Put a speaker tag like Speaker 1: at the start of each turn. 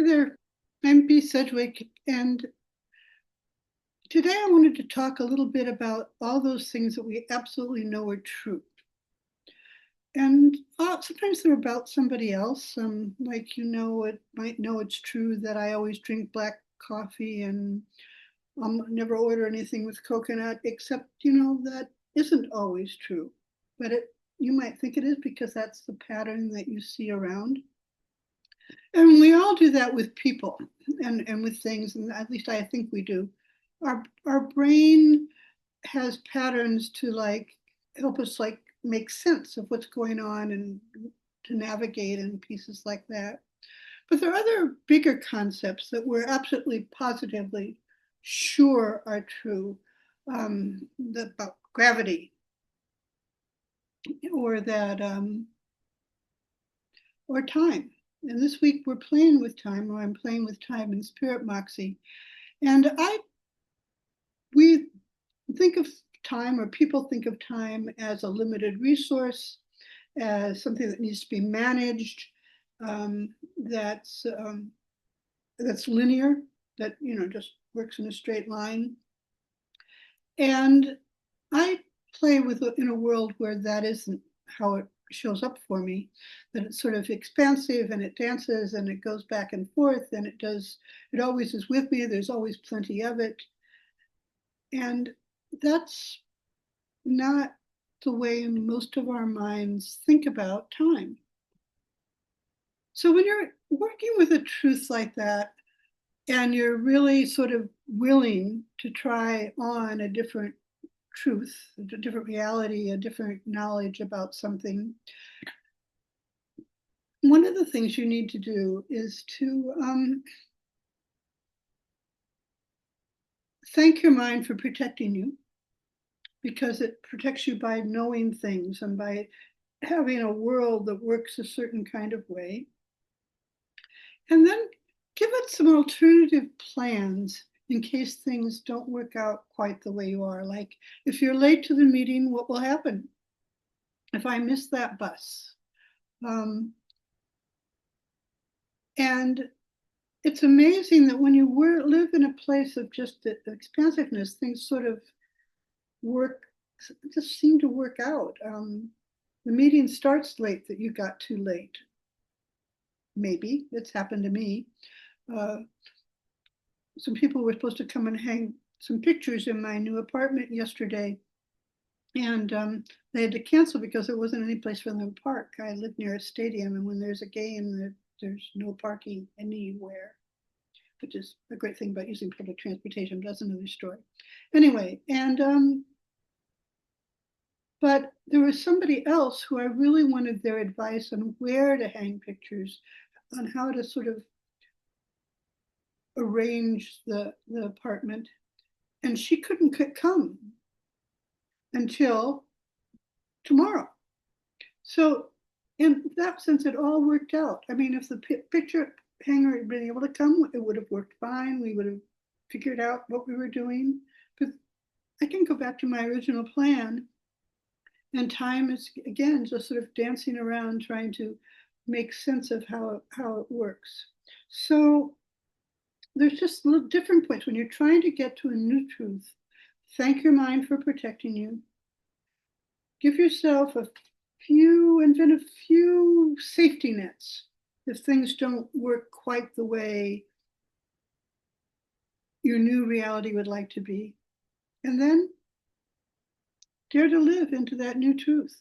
Speaker 1: Hi there, I'm B. Sedgwick, and today I wanted to talk a little bit about all those things that we absolutely know are true. And sometimes they're about somebody else, like it might know it's true that I always drink black coffee and never order anything with coconut, except that isn't always true. But you might think it is because that's the pattern that you see around. And we all do that with people and with things, and at least I think we do. Our brain has patterns to help us make sense of what's going on and to navigate and pieces like that. But there are other bigger concepts that we're absolutely positively sure are true, about gravity, or that or time. And this week we're playing with time, or I'm playing with time in Spirit Moxie. And we think of time, or people think of time as a limited resource, as something that needs to be managed, um, that's um, that's linear, that just works in a straight line. And I play with in a world where that isn't how it shows up for me, that it's sort of expansive and it dances and it goes back and forth and it always is with me. There's always plenty of it. And that's not the way most of our minds think about time. So when you're working with a truth like that, and you're really sort of willing to try on a different truth, a different reality, a different knowledge about something, one of the things you need to do is to thank your mind for protecting you, because it protects you by knowing things and by having a world that works a certain kind of way. And then give it some alternative plans in case things don't work out quite the way you are. Like, if you're late to the meeting, what will happen? If I miss that bus? Um, and it's amazing that when you live in a place of just expansiveness, things sort of work, just seem to work out. The meeting starts late that you got too late. Maybe it's happened to me. Uh, some people were supposed to come and hang some pictures in my new apartment yesterday, and they had to cancel because there wasn't any place for them to park. I live near a stadium, and when there's a game, there's no parking anywhere, which is a great thing about using public transportation, but that's another story. Anyway, but there was somebody else who I really wanted their advice on where to hang pictures, on how to sort of arrange the apartment. And she couldn't come until tomorrow. So in that sense, it all worked out. I mean, if the picture hanger had been able to come, it would have worked fine. We would have figured out what we were doing. But I can go back to my original plan, and time is again just sort of dancing around trying to make sense of how it works. So there's just little different points when you're trying to get to a new truth. Thank your mind for protecting you. Give yourself invent a few safety nets if things don't work quite the way your new reality would like to be. And then dare to live into that new truth.